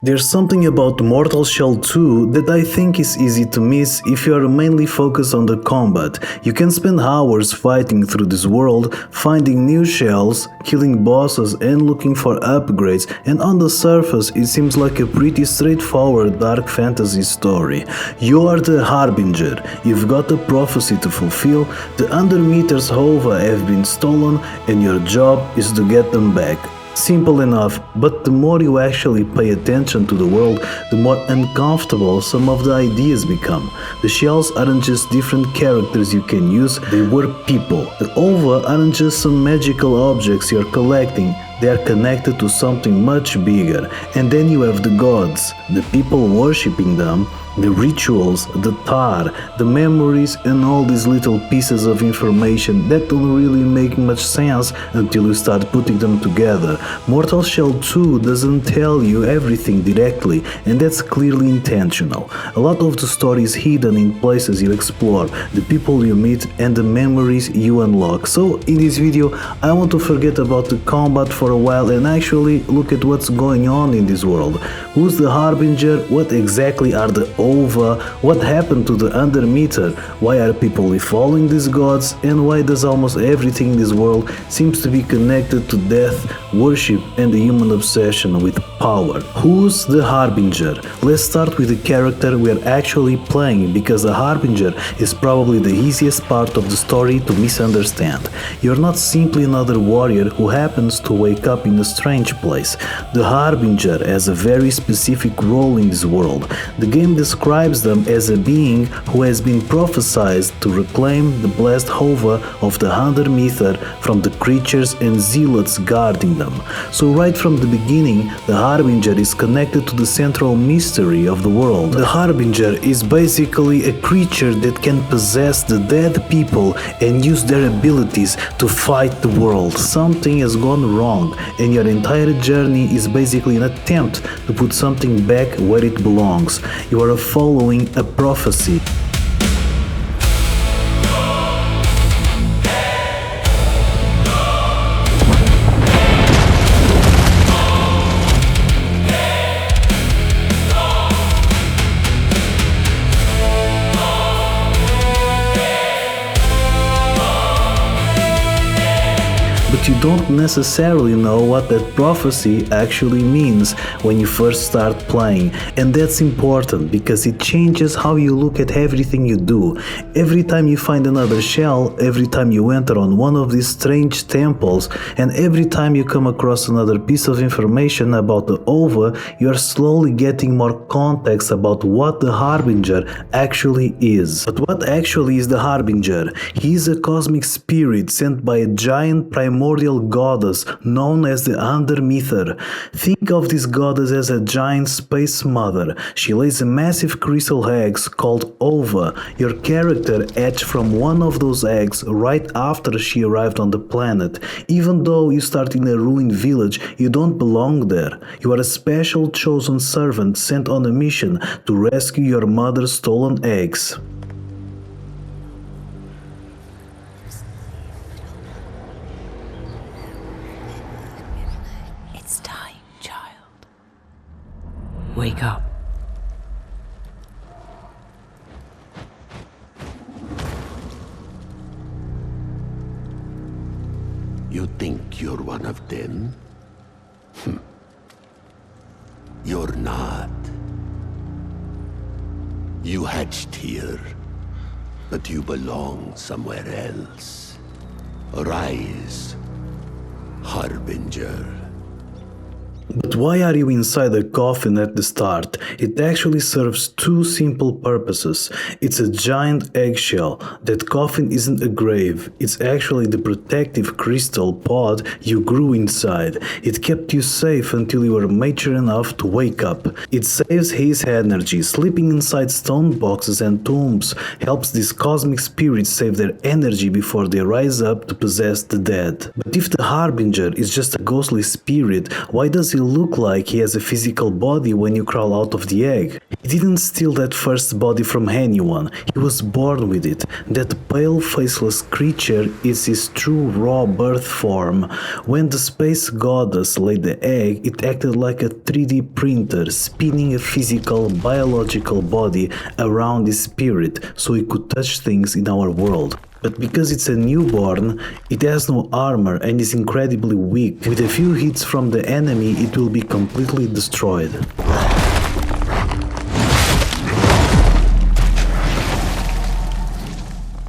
There's something about Mortal Shell 2 that I think is easy to miss if you are mainly focused on the combat. You can spend hours fighting through this world, finding new shells, killing bosses and looking for upgrades, and on the surface it seems like a pretty straightforward dark fantasy story. You are the Harbinger, you've got a prophecy to fulfill, the Undermether's OVA have been stolen and your job is to get them back. Simple enough, but the more you actually pay attention to the world, the more uncomfortable some of the ideas become. The shells aren't just different characters you can use, they were people. The OVA aren't just some magical objects you're collecting, they are connected to something much bigger. And then you have the gods, the people worshipping them, the rituals, the tar, the memories, and all these little pieces of information that don't really make much sense until you start putting them together. Mortal Shell 2 doesn't tell you everything directly, and that's clearly intentional. A lot of the story is hidden in places you explore, the people you meet, and the memories you unlock. So in this video, I want to forget about the combat for a while and actually look at what's going on in this world. Who's the Harbinger? What exactly are the OVA? What happened to the Undermether? Why are people following these gods? And why does almost everything in this world seems to be connected to death, worship, and the human obsession with power? Who's the Harbinger? Let's start with the character we are actually playing, because the Harbinger is probably the easiest part of the story to misunderstand. You're not simply another warrior who happens to wake up in a strange place. The Harbinger has a very specific role in this world. The game describes them as a being who has been prophesied to reclaim the blessed OVA of the Undermether from the creatures and zealots guarding them. So right from the beginning, the Harbinger is connected to the central mystery of the world. The Harbinger is basically a creature that can possess the dead people and use their abilities to fight the world. Something has gone wrong, and your entire journey is basically an attempt to put something back where it belongs. You are following a prophecy. But you don't necessarily know what that prophecy actually means when you first start playing, and that's important because it changes how you look at everything you do. Every time you find another shell, every time you enter on one of these strange temples, and every time you come across another piece of information about the OVA, you are slowly getting more context about what the Harbinger actually is. But what actually is the Harbinger? He is a cosmic spirit sent by a giant primordial goddess known as the Undermether. Think of this goddess as a giant space mother. She lays a massive crystal eggs called OVA. Your character hatched from one of those eggs right after she arrived on the planet. Even though you start in a ruined village, you don't belong there. You are a special chosen servant sent on a mission to rescue your mother's stolen eggs. Wake up. You think you're one of them? You're not. You hatched here, but you belong somewhere else. Arise, Harbinger. But why are you inside a coffin at the start? It actually serves two simple purposes. It's a giant eggshell. That coffin isn't a grave. It's actually the protective crystal pod you grew inside. It kept you safe until you were mature enough to wake up. It saves his energy. Sleeping inside stone boxes and tombs helps these cosmic spirits save their energy before they rise up to possess the dead. But if the Harbinger is just a ghostly spirit, why does he look like he has a physical body when you crawl out of the egg? It He didn't steal that first body from anyone, he was born with it. That pale, faceless creature is his true raw birth form. When the space goddess laid the egg, it acted like a 3D printer, spinning a physical, biological body around his spirit so he could touch things in our world. But because it's a newborn, it has no armor and is incredibly weak. With a few hits from the enemy, it will be completely destroyed.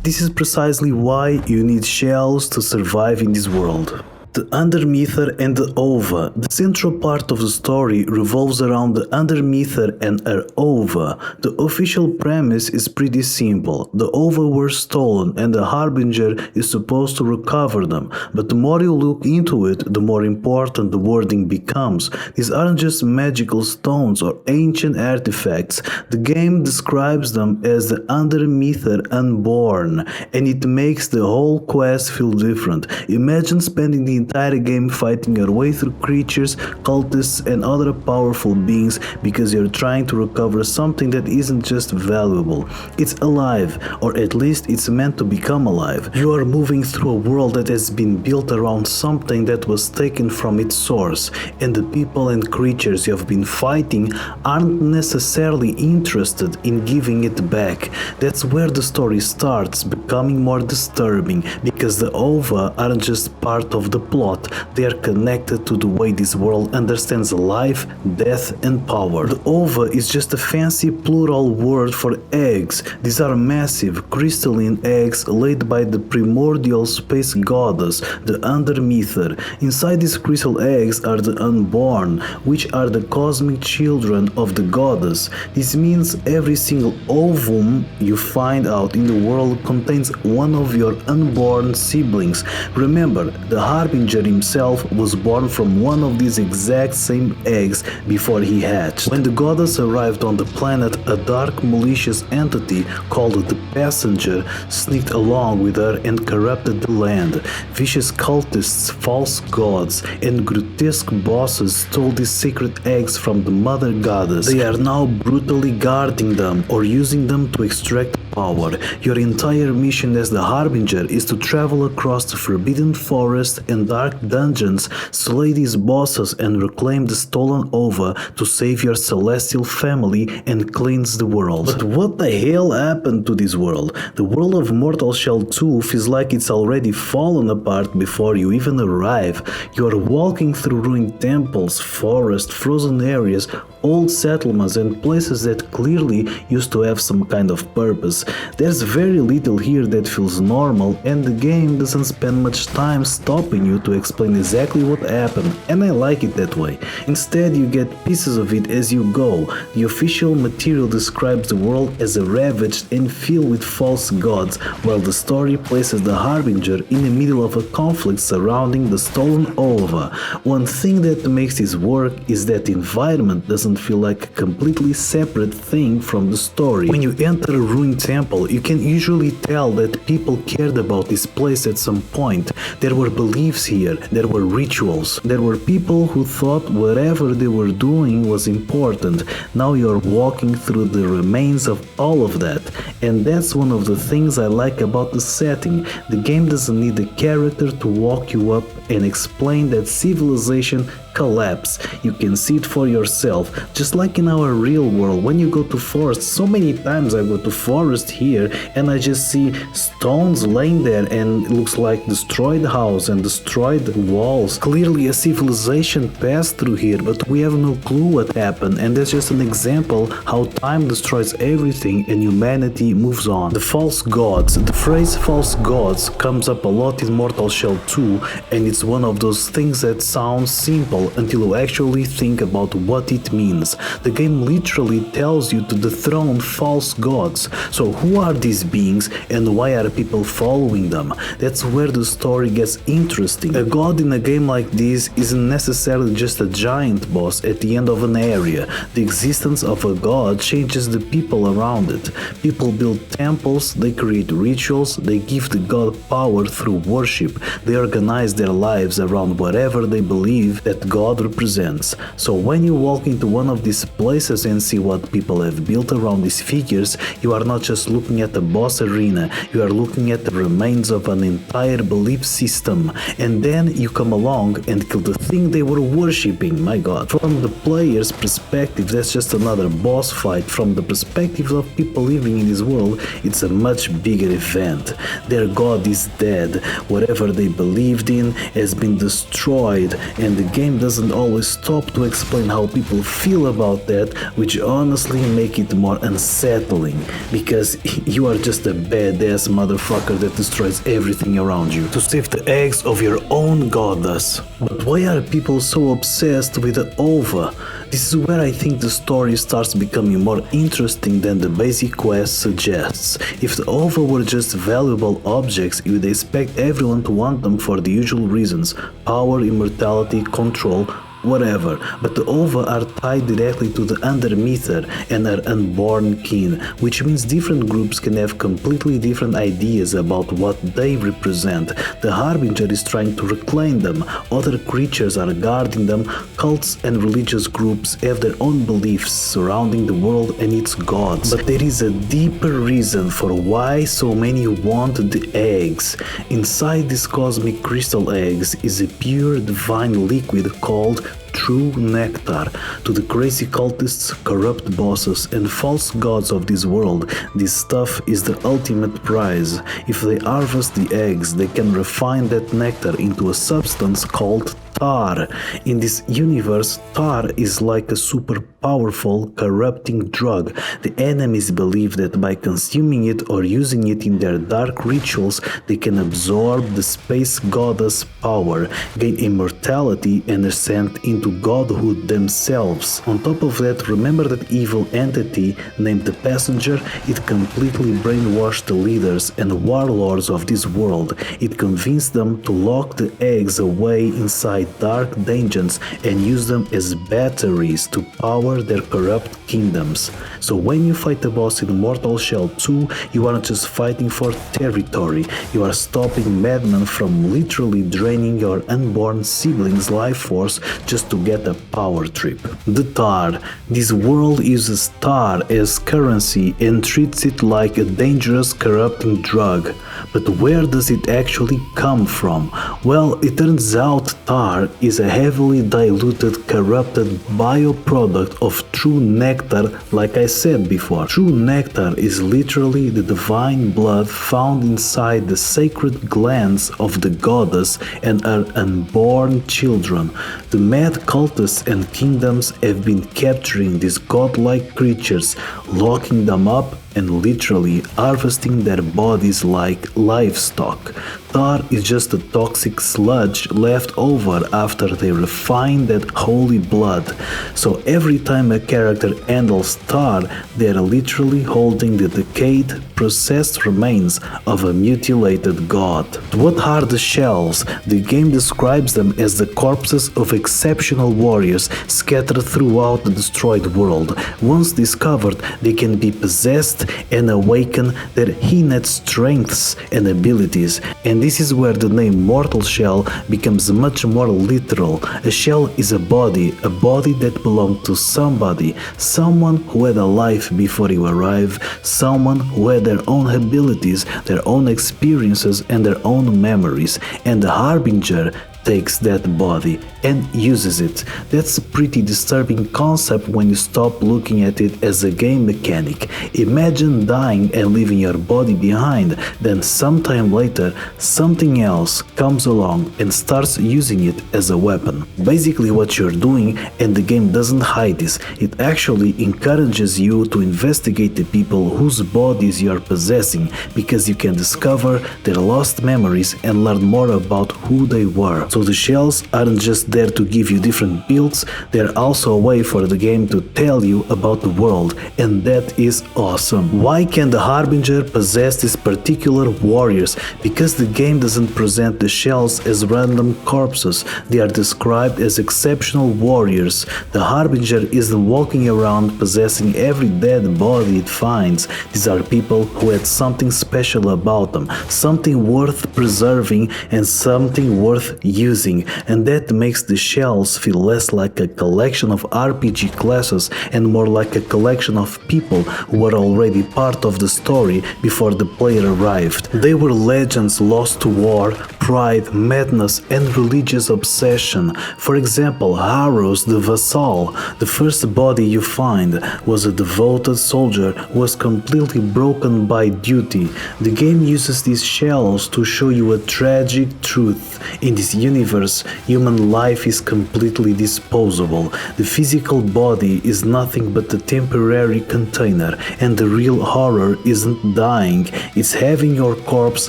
This is precisely why you need shells to survive in this world. The Undermether and the OVA. The central part of the story revolves around the Undermether and her OVA. The official premise is pretty simple. The OVA were stolen and the Harbinger is supposed to recover them, but the more you look into it, the more important the wording becomes. These aren't just magical stones or ancient artifacts. The game describes them as the Undermether Unborn, and it makes the whole quest feel different. Imagine spending the entire game fighting your way through creatures, cultists and other powerful beings because you're trying to recover something that isn't just valuable. It's alive, or at least it's meant to become alive. You are moving through a world that has been built around something that was taken from its source, and the people and creatures you have been fighting aren't necessarily interested in giving it back. That's where the story starts becoming more disturbing, because the OVA aren't just part of the plot, they are connected to the way this world understands life, death and power. The OVA is just a fancy plural word for eggs. These are massive, crystalline eggs laid by the primordial space goddess, the Undermether. Inside these crystal eggs are the unborn, which are the cosmic children of the goddess. This means every single ovum you find out in the world contains one of your unborn siblings. Remember, the Harbinger himself was born from one of these exact same eggs before he hatched. When the goddess arrived on the planet, a dark, malicious entity called the Passenger sneaked along with her and corrupted the land. Vicious cultists, false gods, and grotesque bosses stole these sacred eggs from the mother goddess. They are now brutally guarding them or using them to extract power. Your entire mission as the Harbinger is to travel across the forbidden forest and dark dungeons, slay these bosses and reclaim the stolen OVA to save your celestial family and cleanse the world. But what the hell happened to this world? The world of Mortal Shell 2 feels like it's already fallen apart before you even arrive. You are walking through ruined temples, forests, frozen areas, old settlements and places that clearly used to have some kind of purpose. There's very little here that feels normal, and the game doesn't spend much time stopping you to explain exactly what happened, and I like it that way. Instead, you get pieces of it as you go. The official material describes the world as a ravaged and filled with false gods, while the story places the Harbinger in the middle of a conflict surrounding the stolen OVA. One thing that makes this work is that the environment doesn't feel like a completely separate thing from the story. When you enter a ruined temple, you can usually tell that people cared about this place at some point. There were beliefs here, there were rituals, there were people who thought whatever they were doing was important. Now you're walking through the remains of all of that, and that's one of the things I like about the setting. The game doesn't need a character to walk you up and explain that civilization collapsed. You can see it for yourself, just like in our real world. When you go to forest, so many times I go to forest here and I just see stones laying there and it looks like destroyed house and destroyed walls. Clearly a civilization passed through here, but we have no clue what happened, and that's just an example how time destroys everything and humanity moves on. The false gods. The phrase false gods comes up a lot in Mortal Shell 2, and it's one of those things that sounds simple until you actually think about what it means. The game literally tells you to dethrone false gods. So who are these beings and why are people following them? That's where the story gets interesting. A god in a game like this isn't necessarily just a giant boss at the end of an area. The existence of a god changes the people around it. People build temples, they create rituals, they give the god power through worship. They organize their lives around whatever they believe that God represents. So when you walk into one of these places and see what people have built around these figures, you are not just looking at the boss arena, you are looking at the remains of an entire belief system, and then you come along and kill the thing they were worshipping. My god. From the player's perspective, that's just another boss fight. From the perspective of people living in this world, it's a much bigger event. Their god is dead, whatever they believed in has been destroyed, and the game doesn't always stop to explain how people feel about that, which honestly make it more unsettling, because you are just a badass motherfucker that destroys everything around you to save the eggs of your own goddess. But why are people so obsessed with the OVA? This is where I think the story starts becoming more interesting than the basic quest suggests. If the OVA were just valuable objects, you would expect everyone to want them for the usual reasons: power, immortality, control, whatever, but the OVA are tied directly to the Undermether and our unborn kin, which means different groups can have completely different ideas about what they represent. The Harbinger is trying to reclaim them, other creatures are guarding them, cults and religious groups have their own beliefs surrounding the world and its gods. But there is a deeper reason for why so many want the eggs. Inside these cosmic crystal eggs is a pure divine liquid called true nectar. To the crazy cultists, corrupt bosses, and false gods of this world, this stuff is the ultimate prize. If they harvest the eggs, they can refine that nectar into a substance called tar. In this universe, tar is like a super powerful, corrupting drug. The enemies believe that by consuming it or using it in their dark rituals, they can absorb the space goddess power, gain immortality, and ascend into godhood themselves. On top of that, remember that evil entity named the Passenger? It completely brainwashed the leaders and warlords of this world. It convinced them to lock the eggs away inside dark dungeons and use them as batteries to power their corrupt kingdoms. So when you fight a boss in Mortal Shell 2, you aren't just fighting for territory, you are stopping madmen from literally draining your unborn siblings' life force just to get a power trip. The tar. This world uses tar as currency and treats it like a dangerous, corrupting drug. But where does it actually come from? Well, it turns out tar is a heavily diluted, corrupted bioproduct of true nectar, like I said before. True nectar is literally the divine blood found inside the sacred glands of the goddess and her unborn children. The mad cultists and kingdoms have been capturing these godlike creatures, locking them up and literally harvesting their bodies like livestock. Tar is just a toxic sludge left over after they refine that holy blood. So every time a character handles tar, they are literally holding the decayed, processed remains of a mutilated god. What are the shells? The game describes them as the corpses of exceptional warriors scattered throughout the destroyed world. Once discovered, they can be possessed and awaken their innate strengths and abilities, and this is where the name Mortal Shell becomes much more literal. A shell is a body that belonged to somebody, someone who had a life before you arrive, someone who had their own abilities, their own experiences and their own memories, and the Harbinger takes that body and uses it. That's a pretty disturbing concept when you stop looking at it as a game mechanic. Imagine dying and leaving your body behind, then sometime later something else comes along and starts using it as a weapon. Basically what you're doing, and the game doesn't hide this, it actually encourages you to investigate the people whose bodies you are possessing, because you can discover their lost memories and learn more about who they were. So the shells aren't just there to give you different builds, they're also a way for the game to tell you about the world, and that is awesome. Why can the Harbinger possess these particular warriors? Because the game doesn't present the shells as random corpses, they are described as exceptional warriors. The Harbinger isn't walking around possessing every dead body it finds. These are people who had something special about them, something worth preserving and something worth using, and that makes the shells feel less like a collection of RPG classes and more like a collection of people who were already part of the story before the player arrived. They were legends lost to war, pride, madness, and religious obsession. For example, Haros the Vassal, the first body you find, was a devoted soldier who was completely broken by duty. The game uses these shells to show you a tragic truth. In this universe, human life is completely disposable. The physical body is nothing but a temporary container, and the real horror isn't dying, it's having your corpse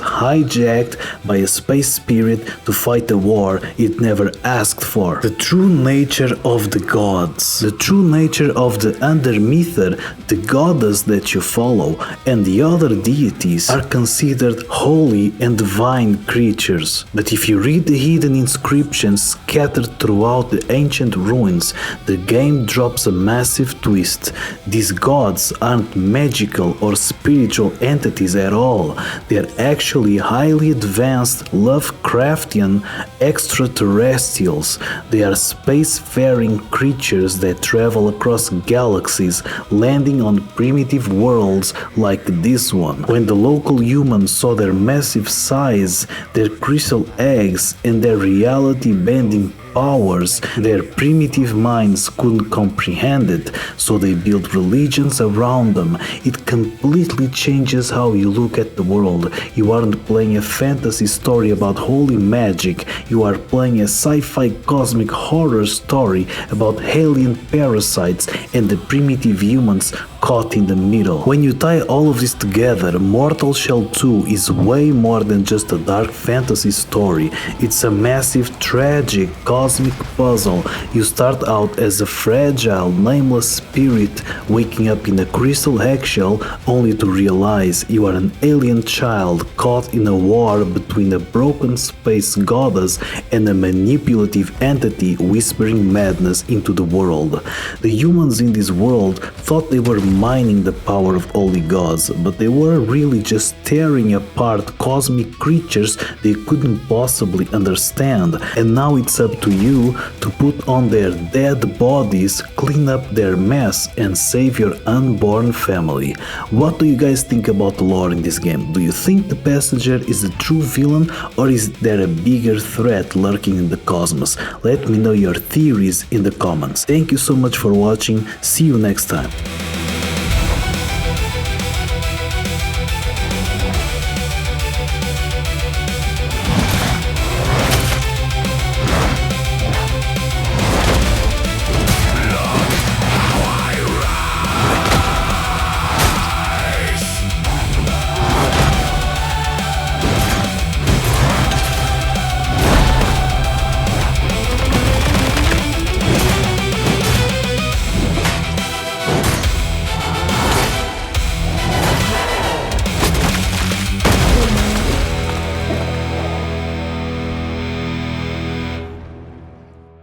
hijacked by a space spirit to fight a war it never asked for. The true nature of the gods. The true nature of the Undermether, the goddess that you follow, and the other deities are considered holy and divine creatures. But if you read the hidden inscriptions scattered throughout the ancient ruins, the game drops a massive twist. These gods aren't magical or spiritual entities at all. They're actually highly advanced Lovecraftian extraterrestrials. They are spacefaring creatures that travel across galaxies, landing on primitive worlds like this one. When the local humans saw their massive size, their crystal eggs, and their reality-bending powers, their primitive minds couldn't comprehend it, so they built religions around them. It completely changes how you look at the world. You aren't playing a fantasy story about holy magic, you are playing a sci-fi cosmic horror story about alien parasites and the primitive humans caught in the middle. When you tie all of this together, Mortal Shell 2 is way more than just a dark fantasy story. It's a massive, tragic, cosmic puzzle. You start out as a fragile, nameless spirit waking up in a crystal eggshell only to realize you are an alien child caught in a war between a broken space goddess and a manipulative entity whispering madness into the world. The humans in this world thought they were mining the power of holy gods, but they were really just tearing apart cosmic creatures they couldn't possibly understand. And now it's up to you to put on their dead bodies, clean up their mess, and save your unborn family. What do you guys think about the lore in this game? Do you think the passenger is the true villain, or is there a bigger threat lurking in the cosmos? Let me know your theories in the comments. Thank you so much for watching. See you next time.